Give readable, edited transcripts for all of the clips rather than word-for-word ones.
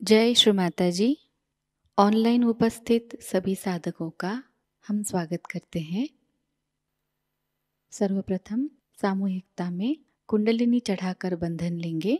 जय श्री माताजी। ऑनलाइन उपस्थित सभी साधकों का हम स्वागत करते हैं। सर्वप्रथम सामूहिकता में कुंडलिनी चढ़ाकर बंधन लेंगे।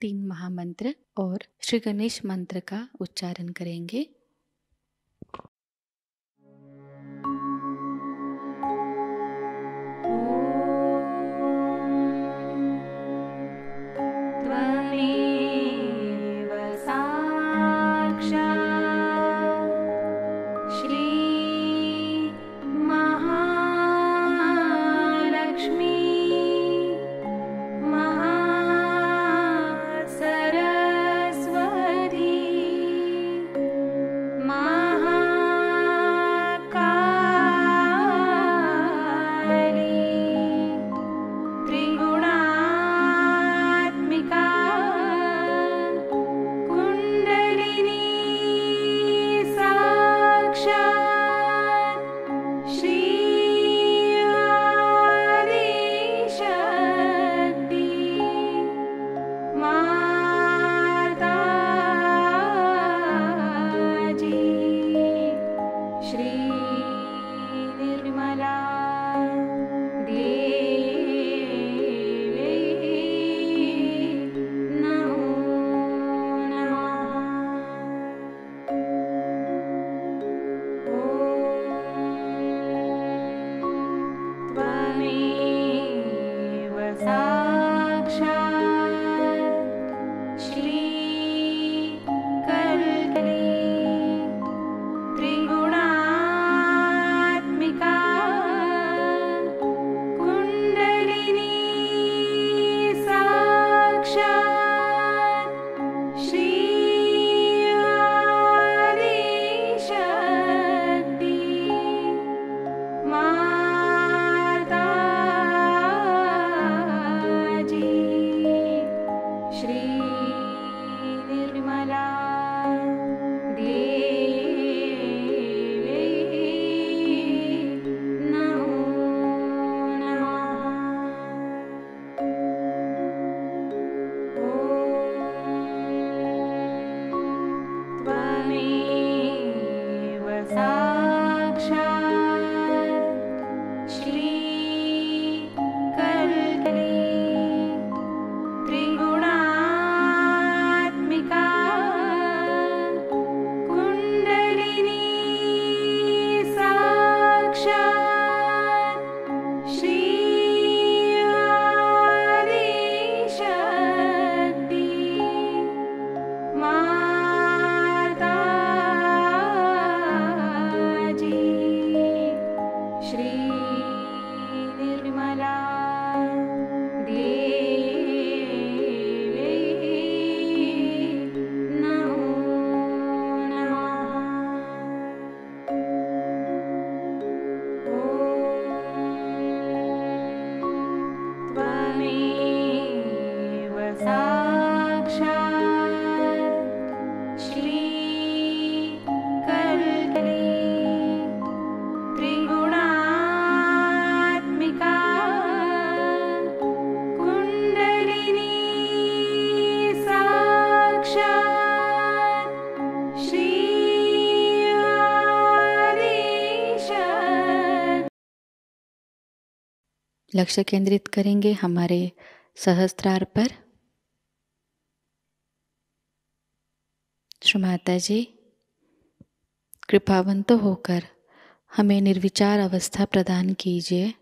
तीन महामंत्र और श्री गणेश मंत्र का उच्चारण करेंगे। लक्ष्य केंद्रित करेंगे हमारे सहस्त्रार पर। श्री माताजी कृपावंत होकर हमें निर्विचार अवस्था प्रदान कीजिए।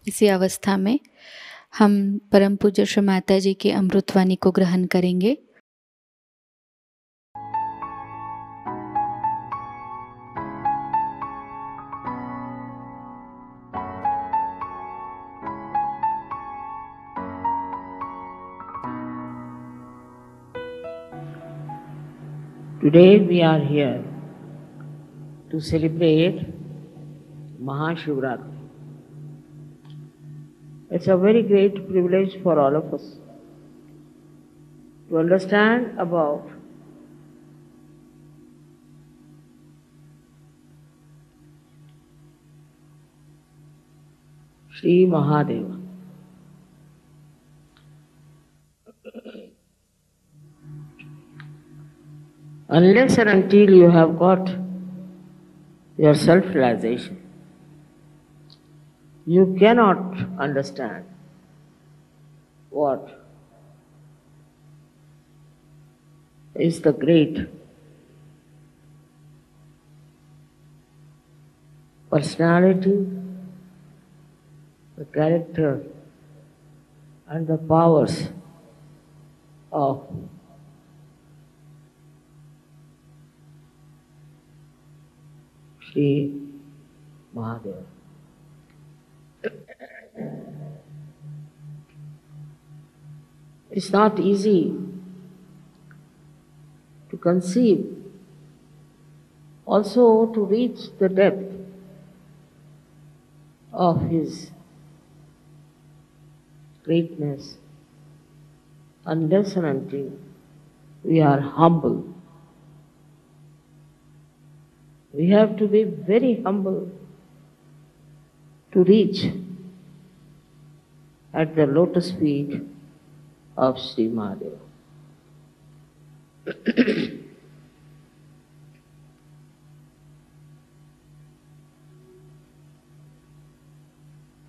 इसी अवस्था में हम परम पूज्य श्री माताजी की अमृतवाणी को ग्रहण करेंगे। Today we are here to celebrate Mahashivaratri. It's a very great privilege for all of us to understand about Shri Mahadeva. Unless and until you have got your self-realization, you cannot understand what is the great personality, the character, and the powers of Shri Mahadeva. It's not easy to conceive, also to reach the depth of his greatness, unless and until we are humble. We have to be very humble to reach at the lotus feet of Sri Mahadeva.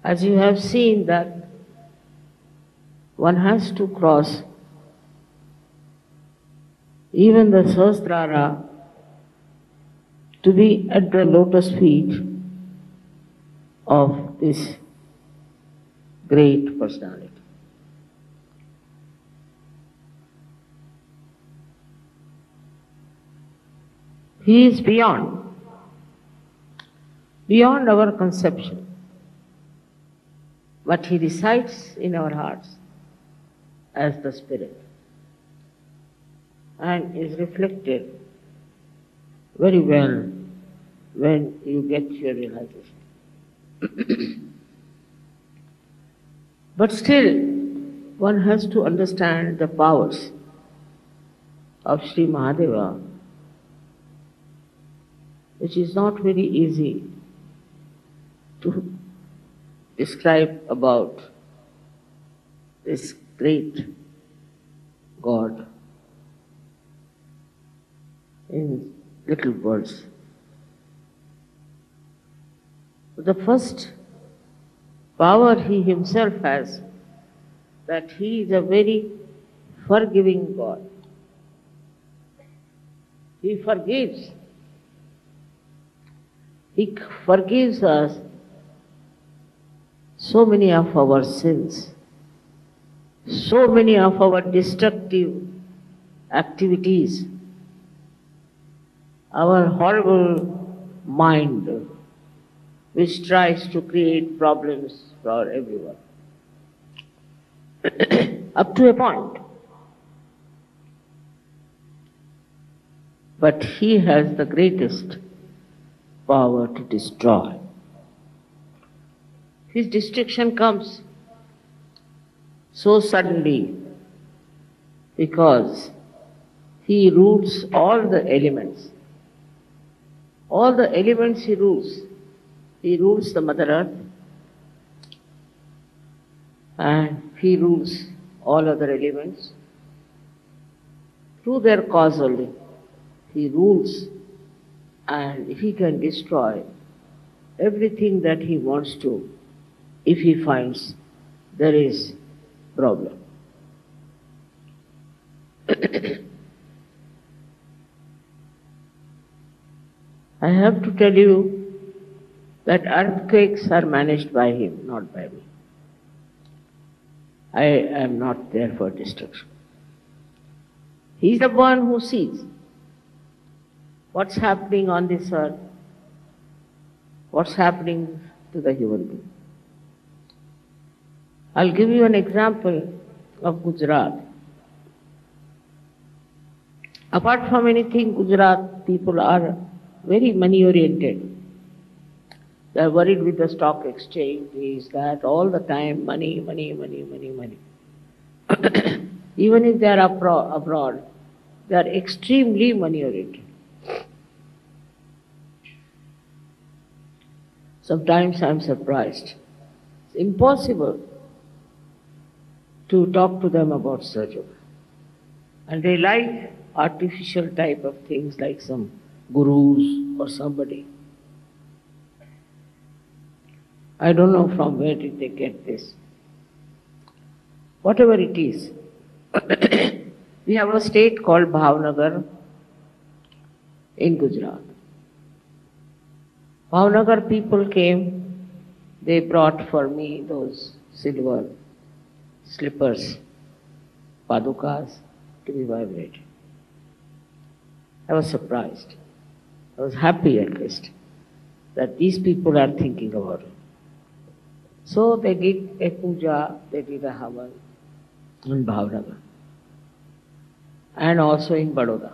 As you have seen that one has to cross even the Sahasrara to be at the lotus feet of this great personality. He is beyond our conception, but he resides in our hearts as the Spirit and is reflected very well when you get your realization. But still, one has to understand the powers of Sri Mahadeva, which is not very easy to describe about this great God in little words. The first power he himself has, that he is a very forgiving God. He forgives. He forgives us so many of our sins, so many of our destructive activities, our horrible mind which tries to create problems for everyone. Up to a point. But he has the greatest power to destroy. His destruction comes so suddenly because he rules all the elements. All the elements he rules. He rules the Mother Earth and he rules all other elements. Through their causally, he rules and he can destroy everything that he wants to if he finds there is problem. I have to tell you that earthquakes are managed by him, not by me. I am not there for destruction. He is the one who sees what's happening on this earth, what's happening to the human being. I'll give you an example of Gujarat. Apart from anything, Gujarat people are very money oriented. They are worried with the stock exchange, this, that, all the time, money, money, money, money, money. Even if they are abroad, they are extremely money oriented. Sometimes I am surprised. It's impossible to talk to them about Sahajayoga. And they like artificial type of things like some gurus or somebody. I don't know from where did they get this. Whatever it is. We have a state called Bhavnagar in Gujarat. Bhavnagar people came, they brought for me those silver slippers, padukas, to be vibrated. I was surprised. I was happy at least that these people are thinking about it. So they did a puja, they did a havan in Bhavnagar and also in Baroda.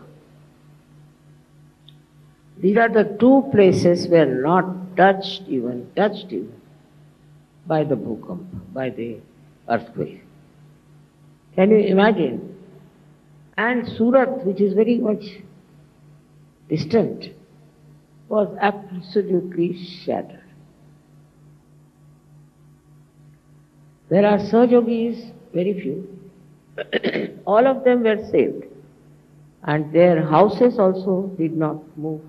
These are the two places where not touched even by the bhukamp, by the earthquake. Can you imagine? And Surat, which is very much distant, was absolutely shattered. There are Sahajogis, very few. All of them were saved. And their houses also did not move.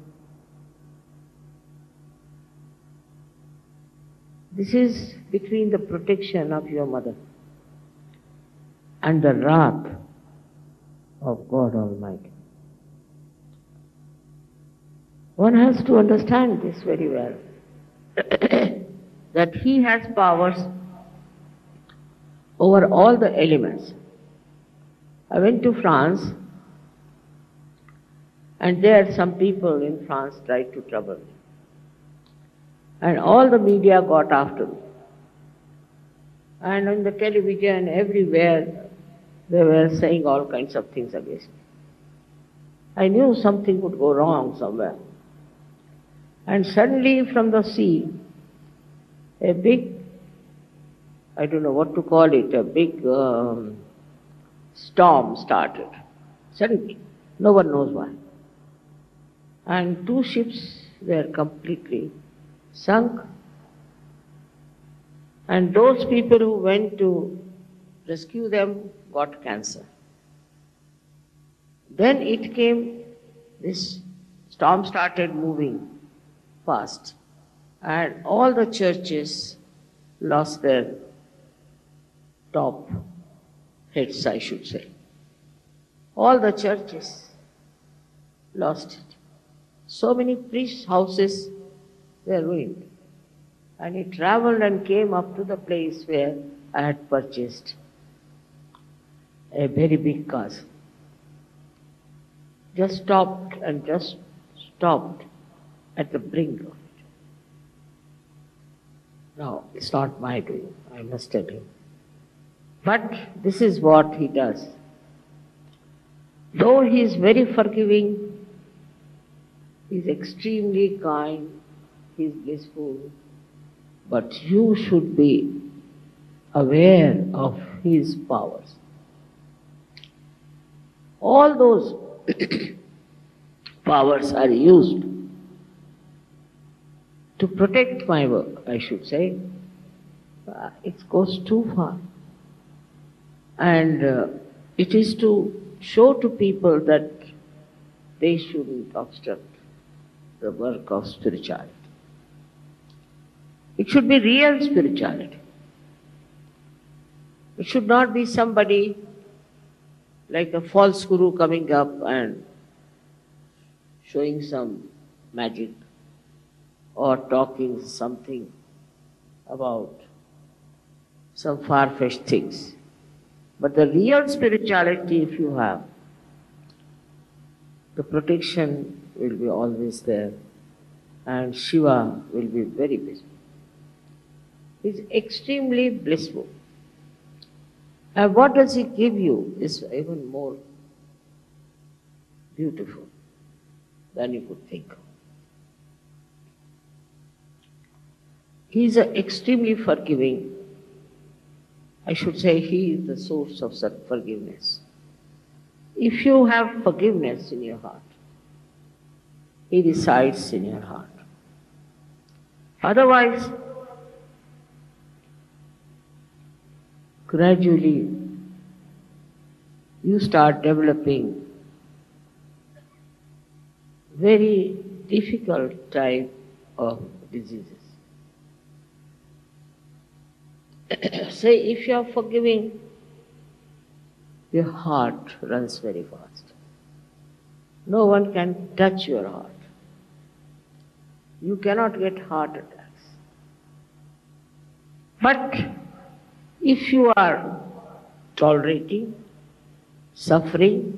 This is between the protection of your mother and the wrath of God Almighty. One has to understand this very well, that He has powers over all the elements. I went to France, and there some people in France tried to trouble me. And all the media got after me. And on the television, everywhere, they were saying all kinds of things against me. I knew something would go wrong somewhere. And suddenly from the sea, a big, I don't know what to call it, a big storm started. Suddenly, no one knows why. And two ships were completely sunk. And those people who went to rescue them got cancer. Then it came, this storm started moving fast, and all the churches lost their top heads, I should say. All the churches lost it. So many priests' houses were ruined. And it traveled and came up to the place where I had purchased a very big castle. Just stopped at the brink of it. Now, it's not my doing, I must tell you. But this is what He does. Though He is very forgiving, He is extremely kind, He is blissful, but you should be aware of His powers. All those powers are used to protect my work, I should say. It goes too far. And it is to show to people that they shouldn't obstruct the work of spirituality. It should be real spirituality. It should not be somebody like a false guru coming up and showing some magic or talking something about some far-fetched things. But the real spirituality, if you have, the protection will be always there, and Shiva will be very blissful. He is extremely blissful. And what does He give you is even more beautiful than you could think of. He is extremely forgiving. I should say He is the source of forgiveness. If you have forgiveness in your heart, He resides in your heart. Otherwise, gradually you start developing very difficult type of diseases. Say, if you are forgiving, your heart runs very fast. No one can touch your heart. you cannot get heart attacks. But if you are tolerating, suffering,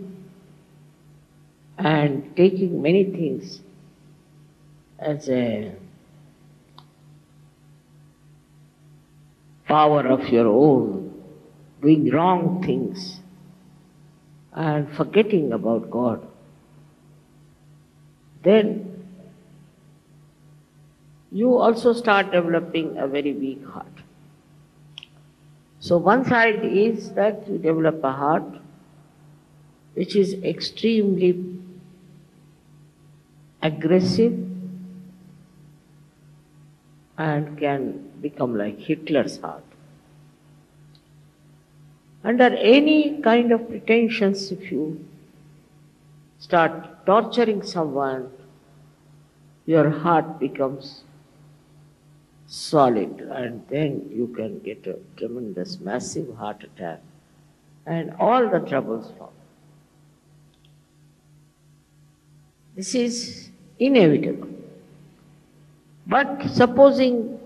and taking many things as a power of your own, doing wrong things, and forgetting about God, then you also start developing a very weak heart. So one side is that you develop a heart which is extremely aggressive and can become like Hitler's heart. Under any kind of pretensions, if you start torturing someone, your heart becomes solid, and then you can get a tremendous, massive heart attack, and all the troubles follow. This is inevitable. But supposing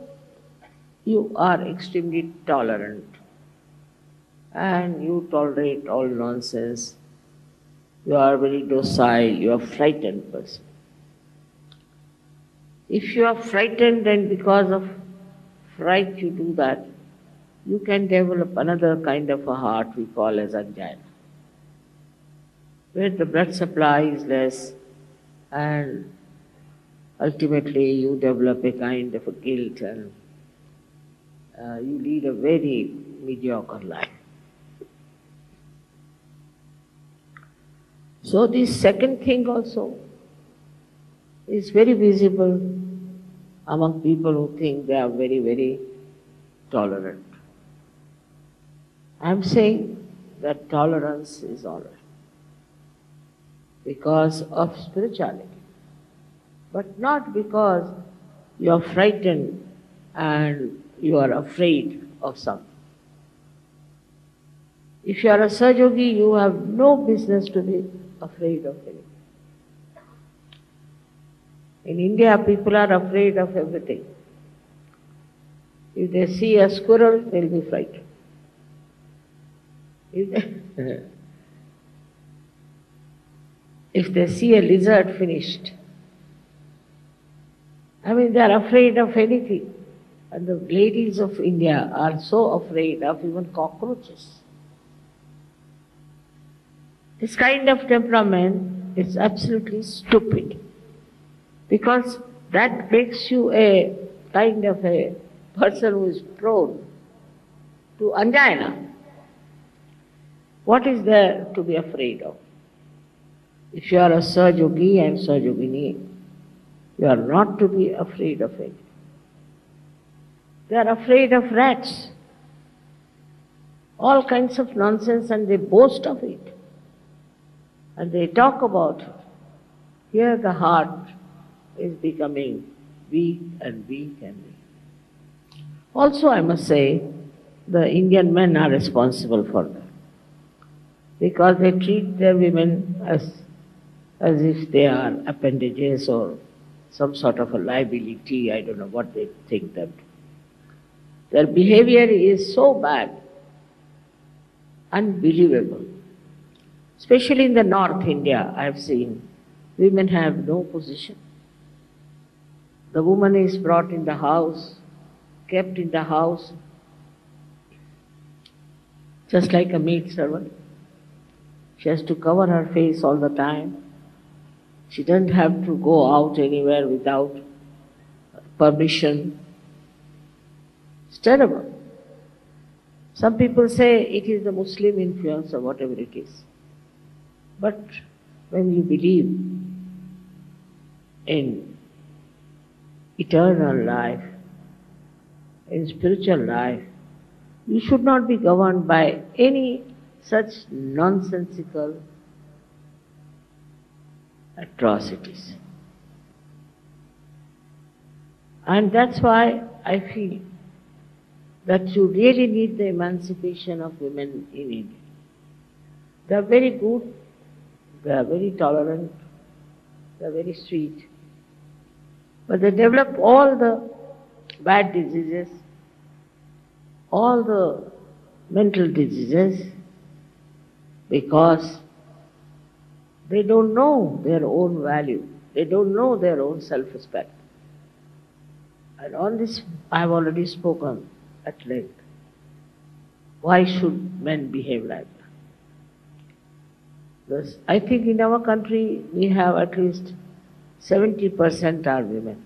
you are extremely tolerant and you tolerate all nonsense, you are very docile, you are a frightened person. If you are frightened and because of fright you do that, you can develop another kind of a heart we call as angina, where the blood supply is less and ultimately you develop a kind of a guilt and you lead a very mediocre life. So this second thing also is very visible among people who think they are very, very tolerant. I am saying that tolerance is all right because of spirituality, but not because you are frightened and you are afraid of something. If you are a Sahajayogi, you have no business to be afraid of anything. In India, people are afraid of everything. If they see a squirrel, they'll be frightened. If they see a lizard, finished. I mean, they are afraid of anything. And the ladies of India are so afraid of even cockroaches. This kind of temperament is absolutely stupid, because that makes you a kind of a person who is prone to angina. What is there to be afraid of? If you are a Sahajayogi and Sahajogini, you are not to be afraid of it. They are afraid of rats, all kinds of nonsense, and they boast of it. And they talk about it. Here the heart is becoming weak and weak and weak. Also, I must say, the Indian men are responsible for that, because they treat their women as if they are appendages or some sort of a liability. I don't know what they think that. Their behavior is so bad, unbelievable. Especially in the North India, I have seen women have no position. The woman is brought in the house, kept in the house, just like a maid servant. She has to cover her face all the time. She doesn't have to go out anywhere without permission. It's terrible. Some people say it is the Muslim influence or whatever it is. But when you believe in eternal life, in spiritual life, you should not be governed by any such nonsensical atrocities. And that's why I feel that you really need the emancipation of women in India. They are very good, they are very tolerant, they are very sweet. But they develop all the bad diseases, all the mental diseases, because they don't know their own value. They don't know their own self-respect. And on this I have already spoken at length. Why should men behave like that? Because I think in our country we have at least 70% are women.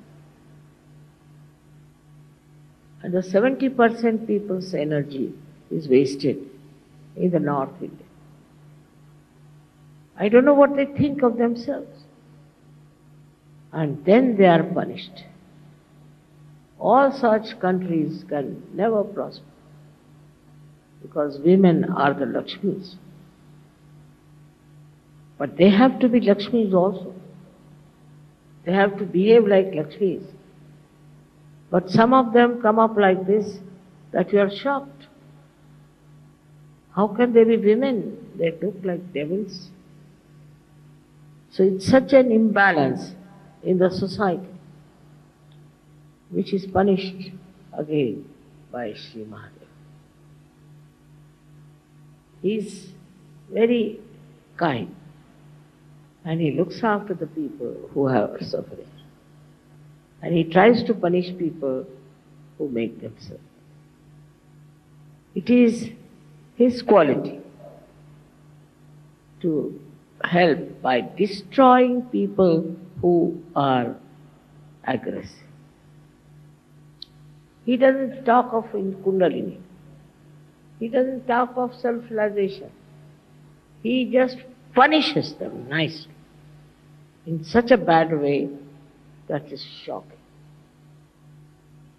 And the 70% people's energy is wasted in the North India. I don't know what they think of themselves. And then they are punished. All such countries can never prosper, because women are the Lakshmis. But they have to be Lakshmis also. They have to behave like Lakshmis. But some of them come up like this that you are shocked. How can they be women? They look like devils. So it's such an imbalance in the society, which is punished again by Shri Mahadeva. He is very kind, and he looks after the people who have suffering. And he tries to punish people who make them suffer. It is his quality to help by destroying people who are aggressive. He doesn't talk of in Kundalini. He doesn't talk of self-realization. He just punishes them nicely in such a bad way that is shocking.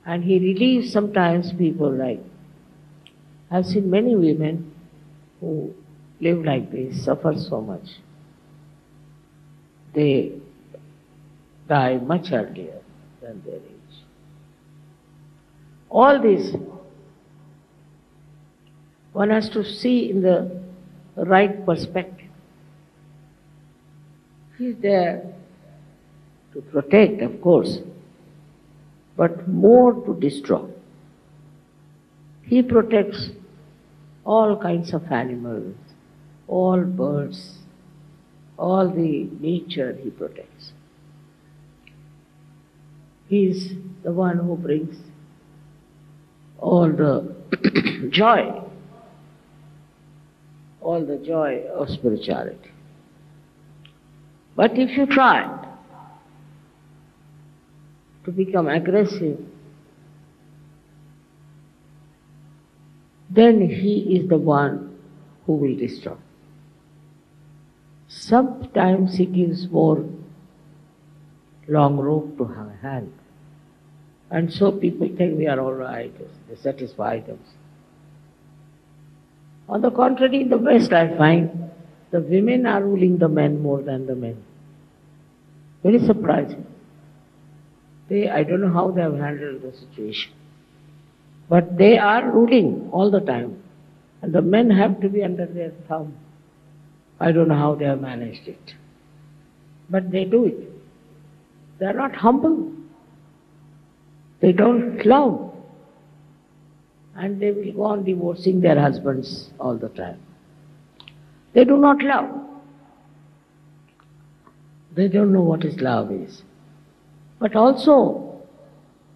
And he relieves sometimes people like, I've seen many women who live like this, suffer so much. They die much earlier than their age. All this one has to see in the right perspective. He is there to protect, of course, but more to destroy. He protects all kinds of animals, all birds, all the nature he protects. He is the one who brings all the joy of spirituality. But if you try to become aggressive, then he is the one who will destroy. Sometimes he gives more long rope to have a hand. And so people think we are all right, they satisfy themselves. On the contrary, in the West I find the women are ruling the men more than the men. Very surprising. I don't know how they have handled the situation. But they are ruling all the time. And the men have to be under their thumb. I don't know how they have managed it. But they do it. They are not humble. They don't love. And they will go on divorcing their husbands all the time. They do not love. They don't know what is love is. But also,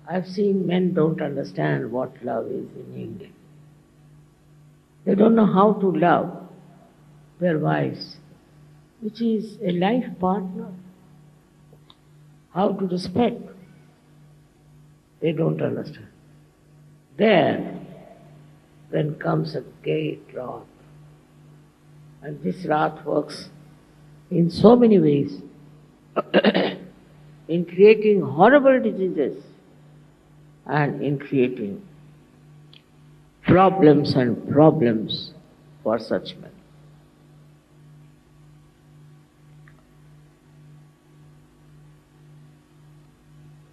I've seen men don't understand what love is in India. They don't know how to love their wives, which is a life partner. How to respect. They don't understand. There, then comes a great wrath. And this wrath works in so many ways, in creating horrible diseases and in creating problems and problems for such men.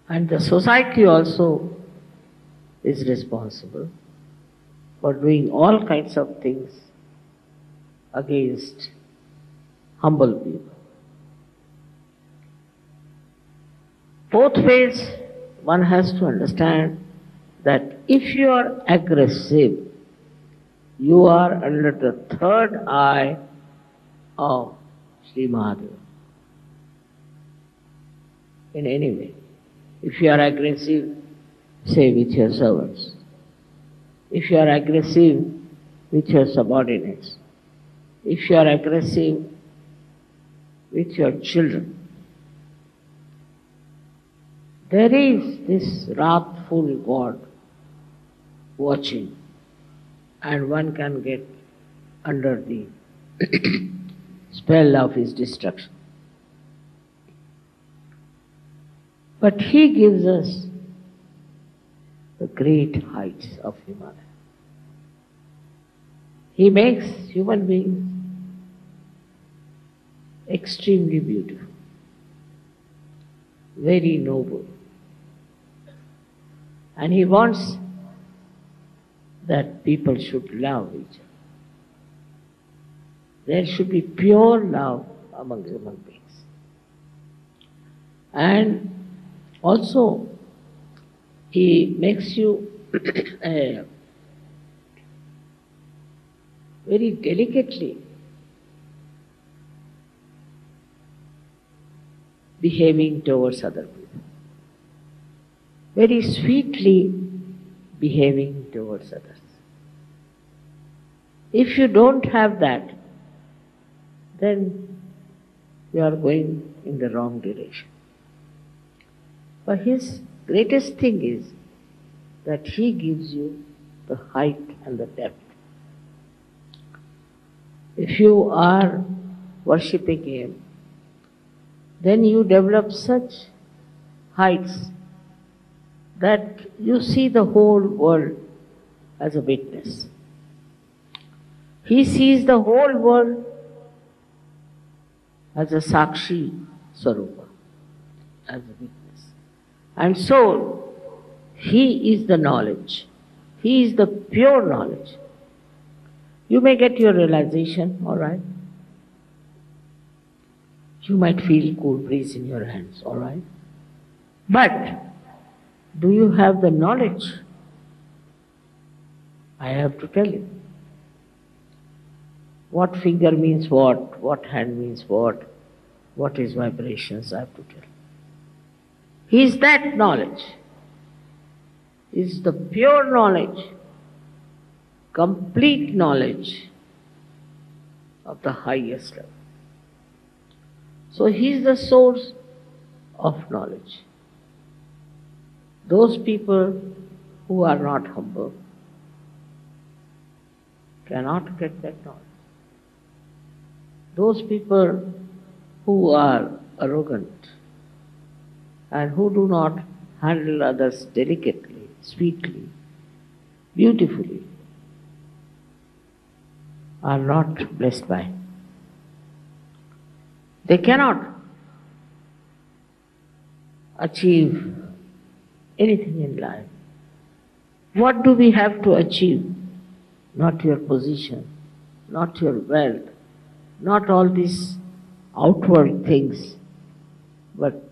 And the society also is responsible for doing all kinds of things against humble people. Both ways, one has to understand that if you are aggressive, you are under the third eye of Shri Mahadeva. In any way. If you are aggressive, say with your servants. If you are aggressive with your subordinates. If you are aggressive with your children. There is this wrathful God watching, and one can get under the spell of his destruction. But he gives us the great heights of Himalaya. He makes human beings extremely beautiful, very noble. And he wants that people should love each other. There should be pure love among human beings. And also, he makes you very delicately behaving towards other people, very sweetly behaving towards others. If you don't have that, then you are going in the wrong direction. But his greatest thing is that he gives you the height and the depth. If you are worshipping him, then you develop such heights that you see the whole world as a witness. He sees the whole world as a Sakshi Swarupa, as a witness. And so, he is the knowledge. He is the pure knowledge. You may get your realization, all right? You might feel cool breeze in your hands, all right? But, do you have the knowledge? I have to tell you. What finger means what hand means what is vibrations, I have to tell you. He is that knowledge. He is the pure knowledge, complete knowledge of the highest level. So he is the source of knowledge. Those people who are not humble cannot get that knowledge. Those people who are arrogant and who do not handle others delicately, sweetly, beautifully, are not blessed by him. They cannot achieve anything in life. What do we have to achieve? Not your position, not your wealth, not all these outward things, but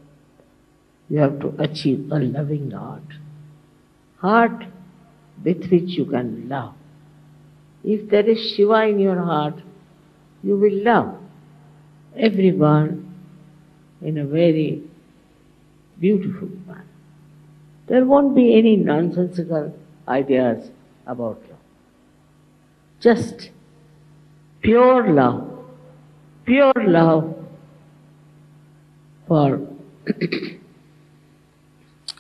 you have to achieve a loving heart with which you can love. If there is Shiva in your heart, you will love everyone in a very beautiful manner. There won't be any nonsensical ideas about love. Just pure love for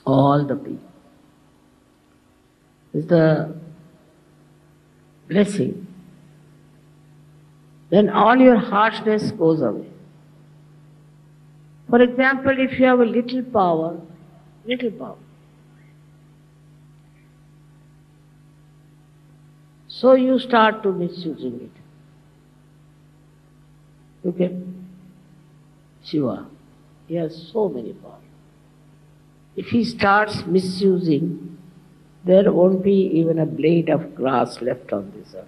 all the people is the blessing. Then all your harshness goes away. For example, if you have a little power, so you start to misusing it. Look at Shiva. He has so many powers. If he starts misusing, there won't be even a blade of grass left on this earth.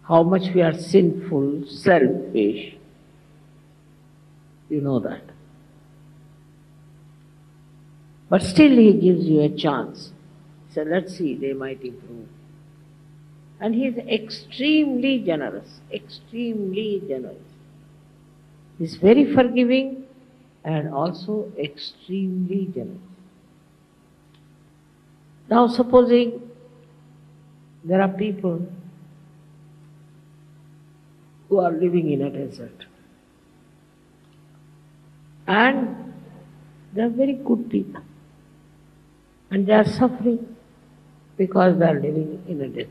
How much we are sinful, selfish, you know that. But still he gives you a chance. So let's see, they might improve. And he is extremely generous, extremely generous. He is very forgiving and also extremely generous. Now supposing there are people who are living in a desert and they are very good people and they are suffering because they are living in a desert.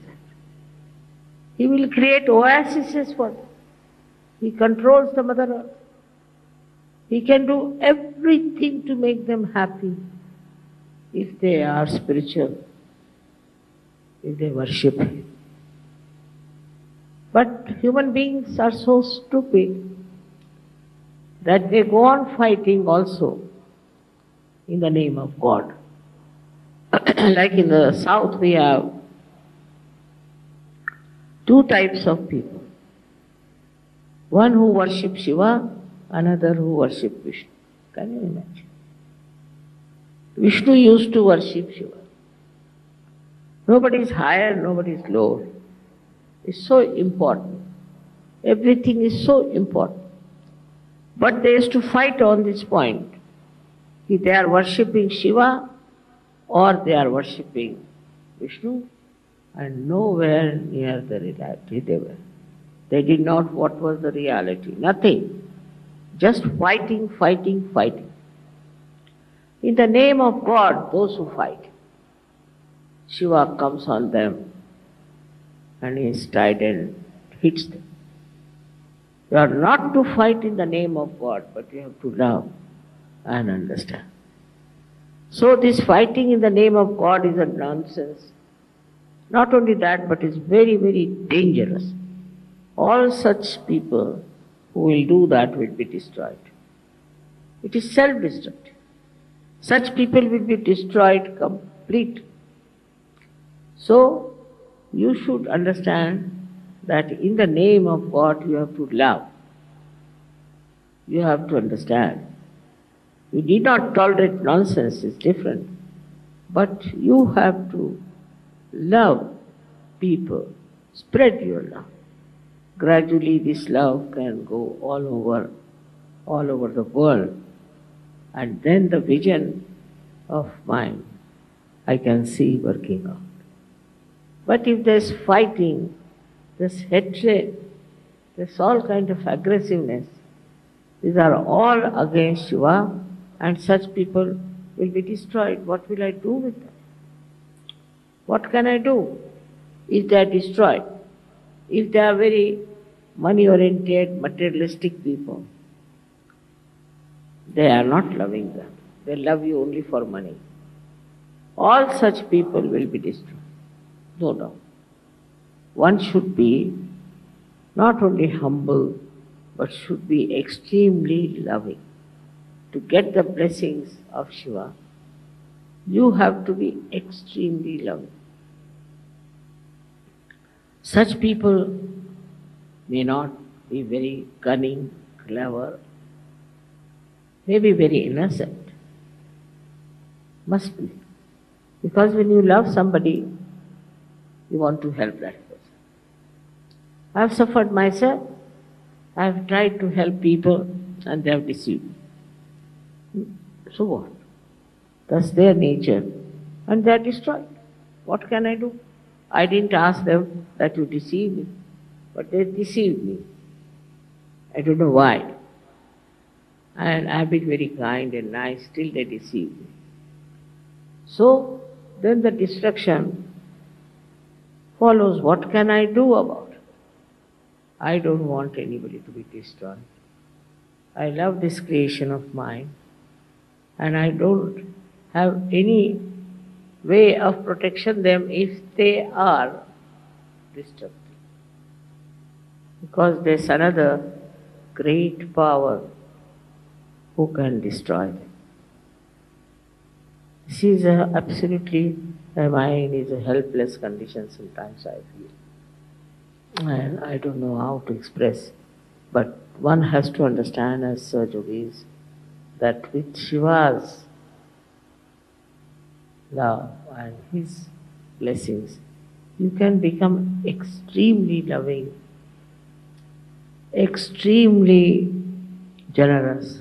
He will create oases for them. He controls the Mother Earth. He can do everything to make them happy if they are spiritual, if they worship Him. But human beings are so stupid that they go on fighting also in the name of God. Like in the south we have two types of people. One who worship Shiva, another who worship Vishnu. Can you imagine? Vishnu used to worship Shiva. Nobody is higher, nobody is lower. It's so important. Everything is so important. But they used to fight on this point. If they are worshipping Shiva or they are worshipping Vishnu, and nowhere near the reality they were. They did not what was the reality. Nothing. Just fighting, fighting, fighting. In the name of God, those who fight, Shiva comes on them and he is trident hits them. You are not to fight in the name of God, but you have to love and understand. So this fighting in the name of God is a nonsense. Not only that, but it's very, very dangerous. All such people who will do that will be destroyed. It is self-destructive. Such people will be destroyed completely. So, you should understand that in the name of God you have to love. You have to understand. You need not tolerate nonsense, it's different. But you have to love people, spread your love. Gradually this love can go all over the world. And then the vision of mine I can see working out. But if there's fighting, there's hatred, there's all kind of aggressiveness, these are all against Shiva, and such people will be destroyed. What will I do with them? What can I do if they are destroyed? If they are very money-oriented, materialistic people, they are not loving them. They love you only for money. All such people will be destroyed. No doubt. One should be not only humble, but should be extremely loving. To get the blessings of Shiva, you have to be extremely loving. Such people may not be very cunning, clever, may be very innocent. Must be. Because when you love somebody, you want to help that person. I have suffered myself. I have tried to help people and they have deceived me. So what? That's their nature. And they are destroyed. What can I do? I didn't ask them that you deceived me, but they deceived me. I don't know why. And I have been very kind and nice, still they deceived me. So then the destruction follows. What can I do about it? I don't want anybody to be destroyed. I love this creation of mine, and I don't have any way of protection them if they are destructive. Because there's another great power who can destroy them. This is absolutely, my mind is a helpless condition sometimes I feel. And I don't know how to express, but one has to understand as Sahaja yogis that with Shiva's love and His blessings, you can become extremely loving, extremely generous,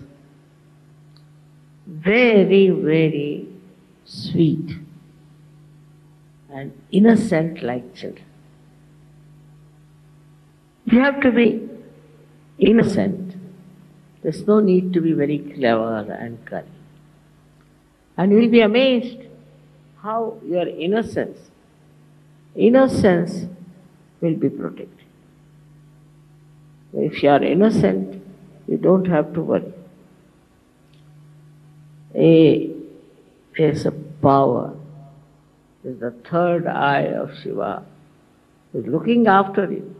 very, very sweet and innocent like children. You have to be innocent. There's no need to be very clever and cunning. And you'll be amazed how your innocence will be protected. If you are innocent, you don't have to worry. There's a power, there's the third eye of Shiva, who is looking after you.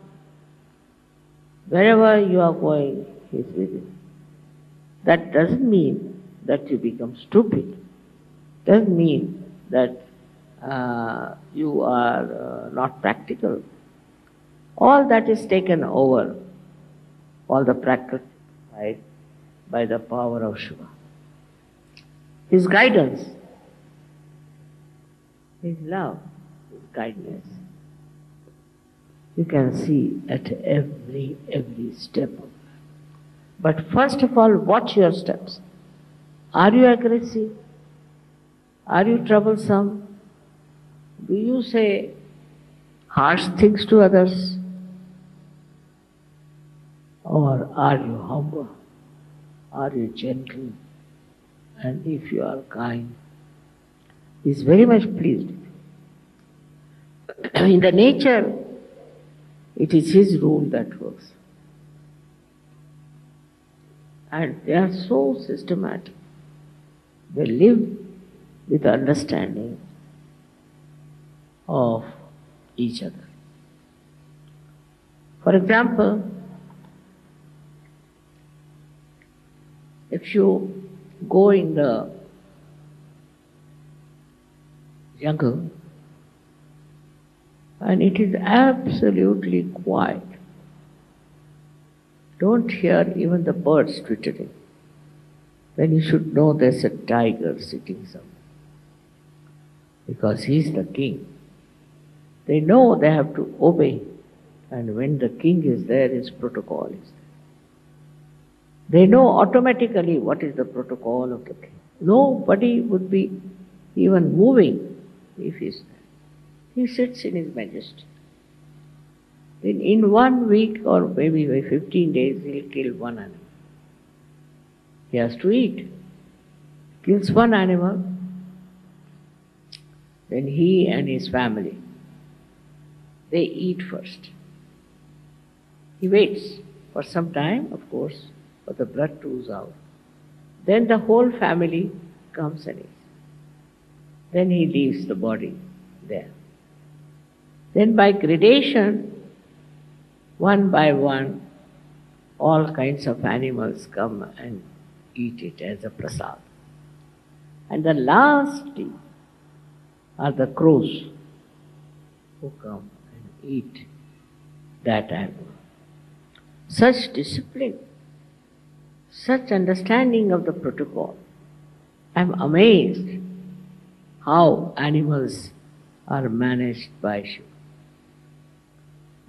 Wherever you are going, He is with you. That doesn't mean that you become stupid. Doesn't mean that you are not practical. All that is taken over, all the practical side, by the power of Shiva. His guidance, His love, His kindness, you can see at every step. But first of all, watch your steps. Are you aggressive? Are you troublesome? Do you say harsh things to others? Or are you humble? Are you gentle? And if you are kind, He is very much pleased with you. In the nature, it is His rule that works. And they are so systematic. They live with understanding of each other. For example, if you go in the jungle and it is absolutely quiet, don't hear even the birds twittering, then you should know there's a tiger sitting somewhere. Because he's the king. They know they have to obey, and when the king is there, his protocol is there. They know automatically what is the protocol of the king. Nobody would be even moving if he's there. He sits in his majesty. Then in 1 week or maybe by 15 days, he'll kill one animal. He has to eat. Kills one animal, then he and his family, they eat first. He waits for some time, of course, for the blood to ooze out. Then the whole family comes and eats. Then he leaves the body there. Then by gradation, one by one, all kinds of animals come and eat it as a prasad. And the last tea are the crows who come and eat that animal. Such discipline, such understanding of the protocol. I am amazed how animals are managed by Shiva.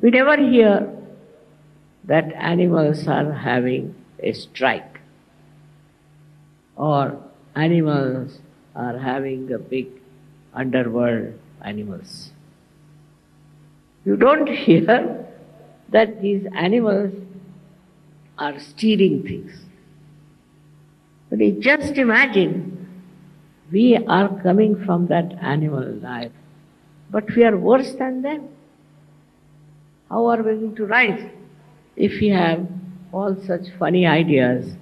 We never hear that animals are having a strike or animals are having a big underworld animals. You don't hear that these animals are stealing things. But you just imagine, we are coming from that animal life, but we are worse than them. How are we going to rise if we have all such funny ideas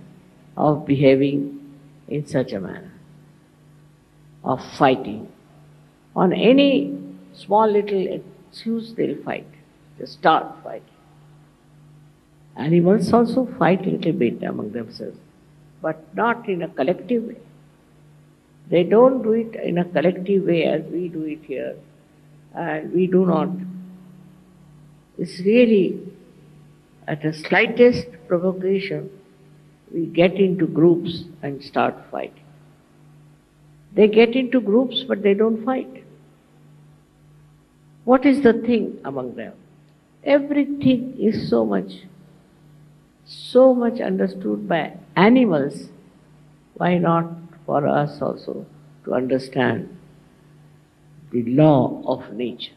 of behaving in such a manner, of fighting? On any small little excuse they'll fight, they start fighting. Animals also fight a little bit among themselves, but not in a collective way. They don't do it in a collective way as we do it here, and we do not. It's really, at the slightest provocation, we get into groups and start fighting. They get into groups, but they don't fight. What is the thing among them? Everything is so much understood by animals. Why not for us also to understand the law of nature?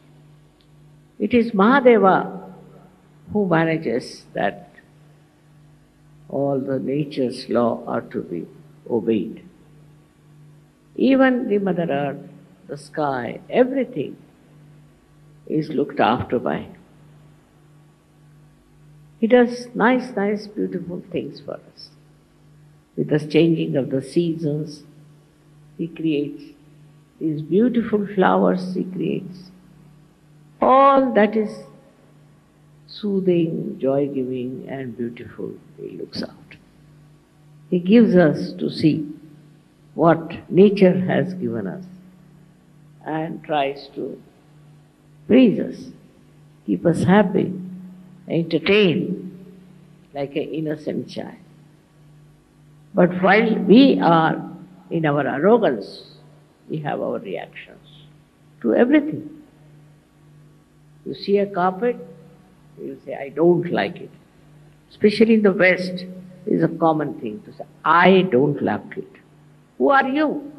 It is Mahadeva who manages that all the nature's law are to be obeyed. Even the Mother Earth, the sky, everything is looked after by him. He does nice, beautiful things for us. With the changing of the seasons, he creates these beautiful flowers, he creates. All that is soothing, joy-giving and beautiful, he looks out. He gives us to see what nature has given us and tries to please us, keep us happy, entertain like an innocent child. But while we are in our arrogance, we have our reactions to everything. You see a carpet, you say, I don't like it. Especially in the West, it is a common thing to say, I don't like it. Who are you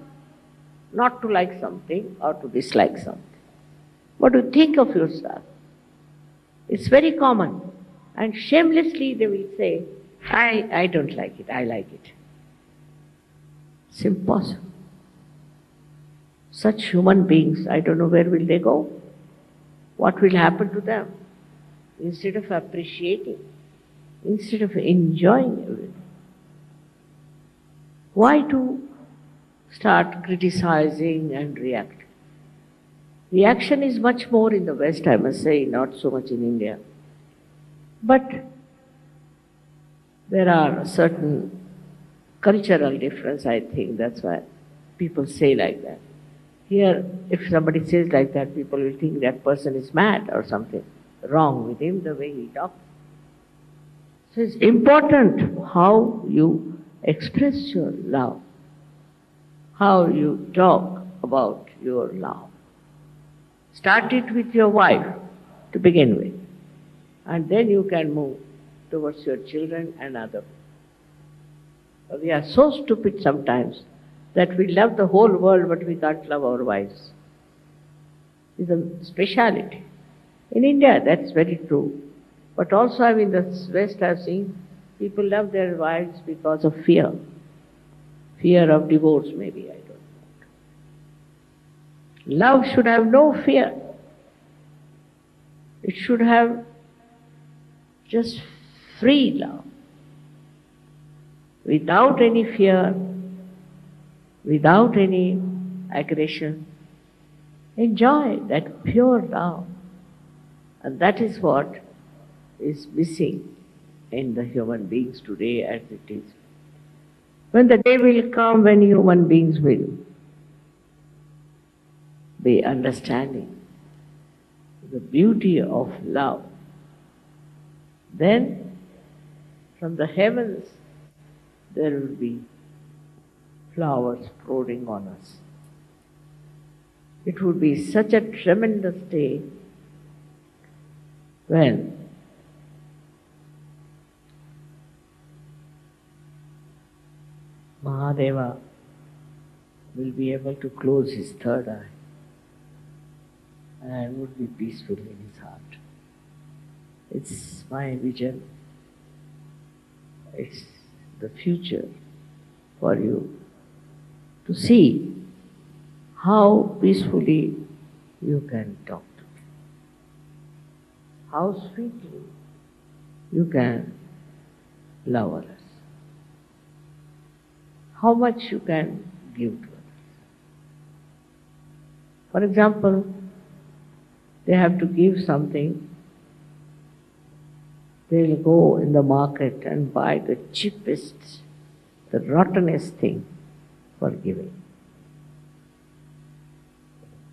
not to like something or to dislike something? What do you think of yourself? It's very common. And shamelessly they will say, I don't like it, I like it. It's impossible. Such human beings, I don't know where will they go. What will happen to them? Instead of appreciating, instead of enjoying everything. Why to start criticizing and reacting? Reaction is much more in the West, I must say, not so much in India. But there are certain cultural difference, I think, that's why people say like that. Here, if somebody says like that, people will think that person is mad or something wrong with him, the way he talks. So it's important how you express your love, how you talk about your love. Start it with your wife to begin with, and then you can move towards your children and others. We are so stupid sometimes that we love the whole world but we can't love our wives. It's a speciality. In India that's very true. But also in the West I've seen people love their wives because of fear. Fear of divorce maybe, I don't know. Love should have no fear. It should have just free love. Without any fear, without any aggression. Enjoy that pure love. And that is what is missing in the human beings today as it is. When the day will come when human beings will be understanding the beauty of love, then from the heavens there will be flowers pouring on us. It would be such a tremendous day when Mahadeva will be able to close his third eye and would be peaceful in his heart. It's my vision. It's the future for you to see how peacefully you can talk to me, how sweetly you can love others, how much you can give to others. For example, they have to give something, they'll go in the market and buy the cheapest, the rottenest thing for giving.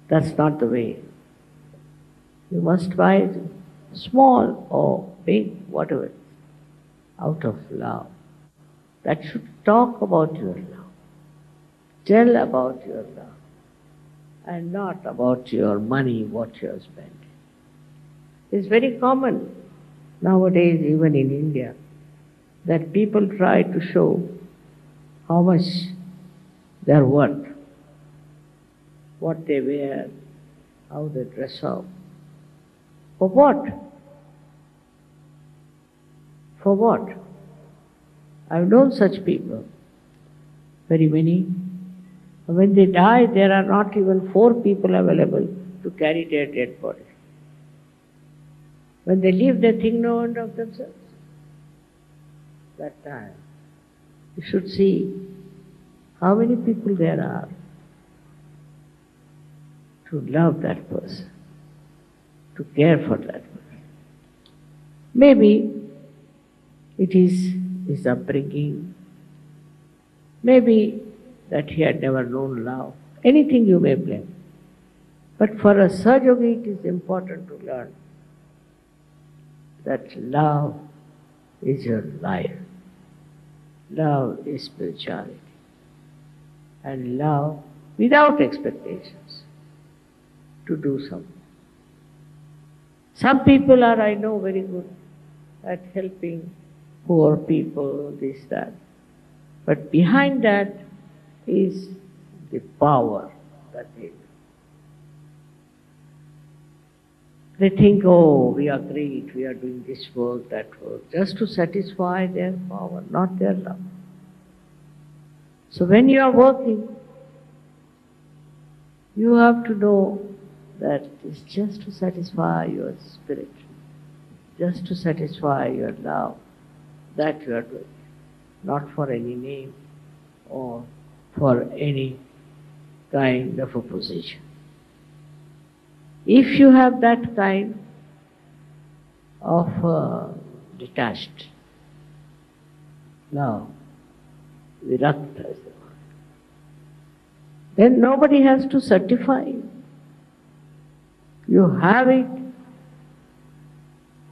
That's not the way. You must buy it small or big, whatever, out of love. That should talk about your love. Tell about your love and not about your money, what you have spent. It's very common nowadays, even in India, that people try to show how much they are worth, what they wear, how they dress up. For what? For what? I've known such people, very many. When they die, there are not even 4 people available to carry their dead body. When they leave, they think no one of themselves. That time, you should see how many people there are to love that person, to care for that person. Maybe it is his upbringing, maybe that he had never known love. Anything you may blame. But for a Sahajayogi, it is important to learn that love is your life. Love is spirituality. And love without expectations to do something. Some people are, I know, very good at helping poor people, this, that. But behind that is the power that they do. They think, oh, we are great, we are doing this work, that work, just to satisfy their power, not their love. So when you are working, you have to know that it's just to satisfy your spirit, just to satisfy your love, that you are doing, not for any name or for any kind of a position. If you have that kind of detached love, virakta is the word, then nobody has to certify you. You have it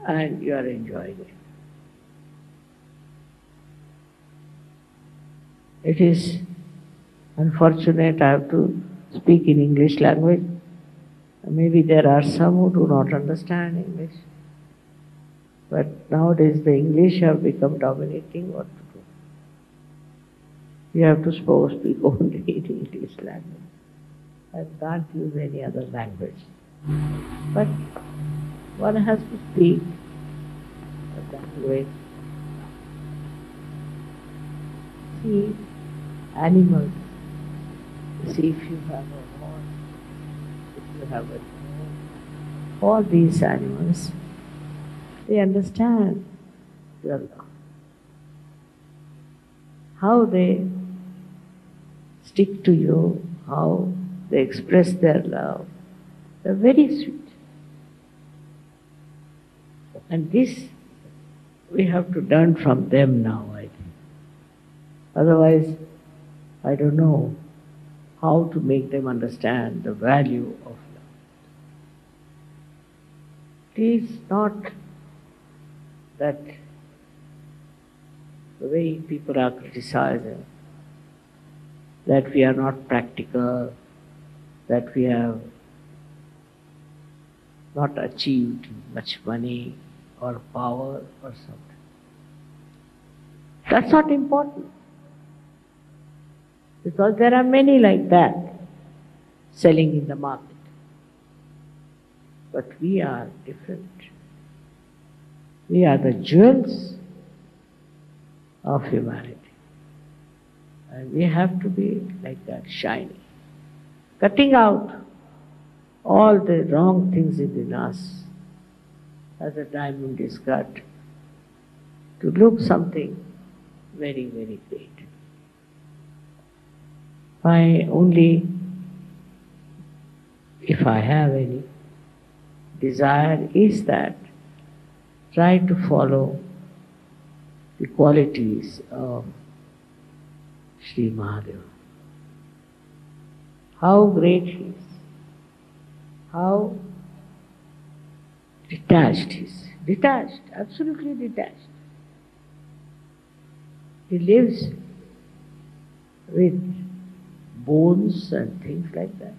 and you are enjoying it. It is unfortunate I have to speak in English language. Maybe there are some who do not understand English. But nowadays the English have become dominating. What to do? You have to speak only in English language and can't use any other language. But one has to speak the language. See animals. See if you have a horse, if you have a dog. All these animals, they understand your love. How they stick to you, how they express their love. They're very sweet. And this we have to learn from them now, I think. Otherwise, I don't know how to make them understand the value of love. It is not that the way people are criticizing, that we are not practical, that we have not achieved much money or power or something. That's not important. Because there are many like that selling in the market. But we are different. We are the jewels of humanity. And we have to be like that, shiny. Cutting out all the wrong things within us as a diamond is cut to look something very, very great. My only, if I have any, desire is that try to follow the qualities of Shri Mahadeva. How great he is, how detached he is. Detached, absolutely detached. He lives with bones and things like that.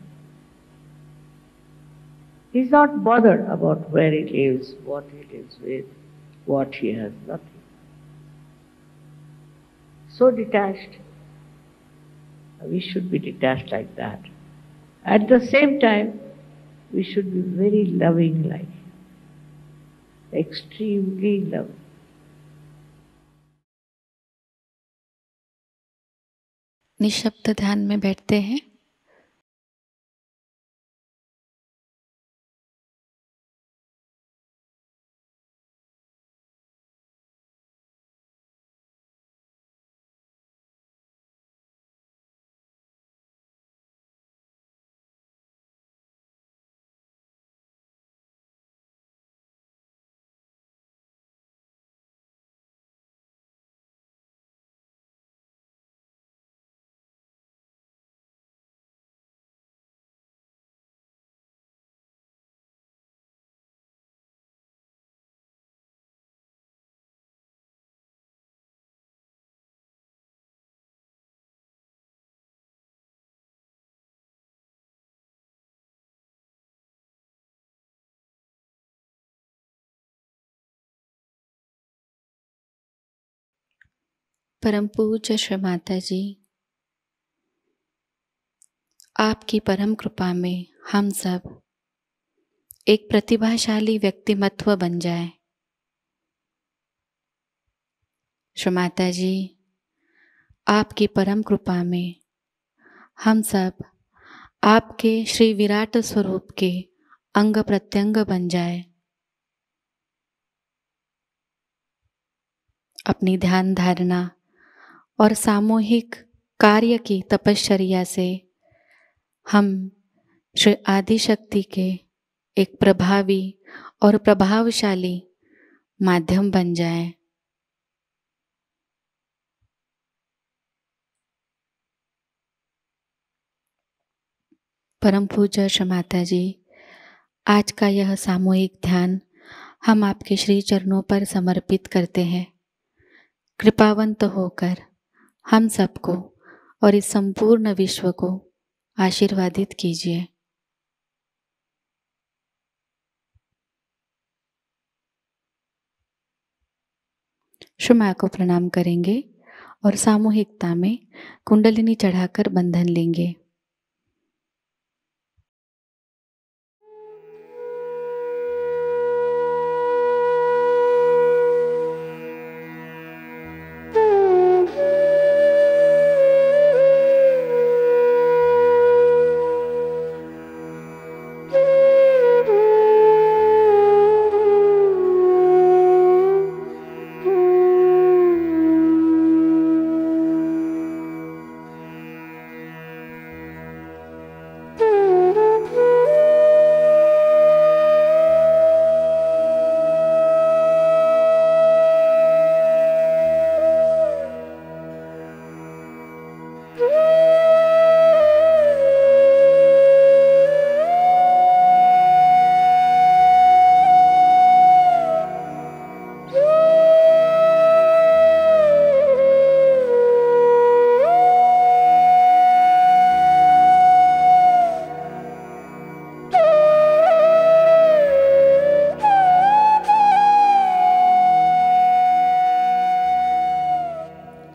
He's not bothered about where he lives, what he lives with, what he has, nothing. So detached. We should be detached like that. At the same time, we should be very loving like him. Extremely loving. निशब्द ध्यान में बैठते हैं। परम पूज्य श्री माताजी, आपकी परम कृपा में हम सब एक प्रतिभाशाली व्यक्तिमत्व बन जाए। श्री माताजी, आपकी परम कृपा में हम सब आपके श्री विराट स्वरूप के अंग प्रत्यंग बन जाए। अपनी ध्यान धारणा और सामूहिक कार्य की तपश्चर्या से हम श्री आदिशक्ति के एक प्रभावी और प्रभावशाली माध्यम बन जाएं। परम पूज्य श्री माताजी, आज का यह सामूहिक ध्यान हम आपके श्री चरणों पर समर्पित करते हैं। कृपावंत होकर हम सबको और इस संपूर्ण विश्व को आशीर्वादित कीजिए। श्री मां को प्रणाम करेंगे और सामूहिकता में कुंडलिनी चढ़ाकर बंधन लेंगे।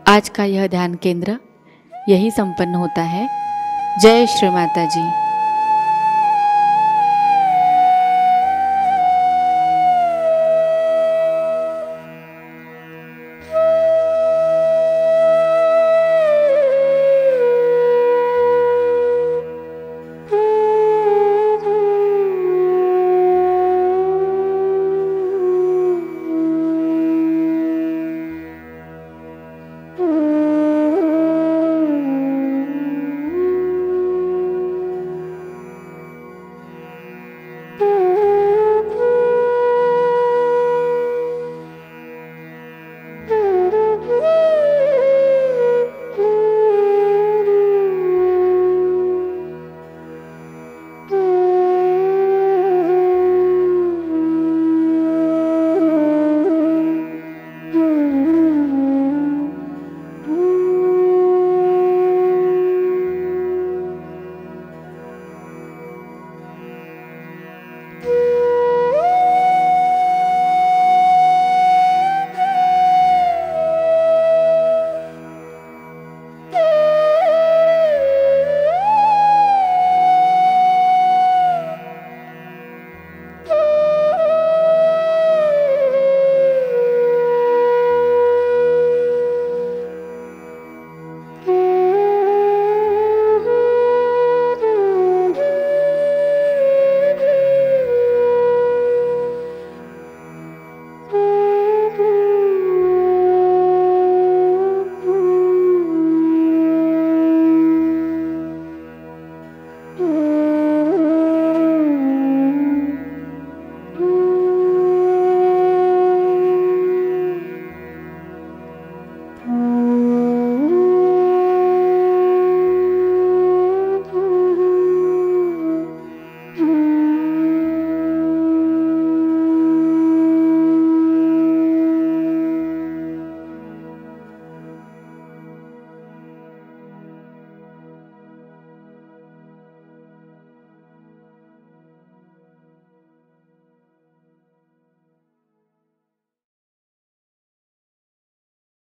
आज का यह ध्यान केंद्र यही संपन्न होता है। जय श्री माता जी।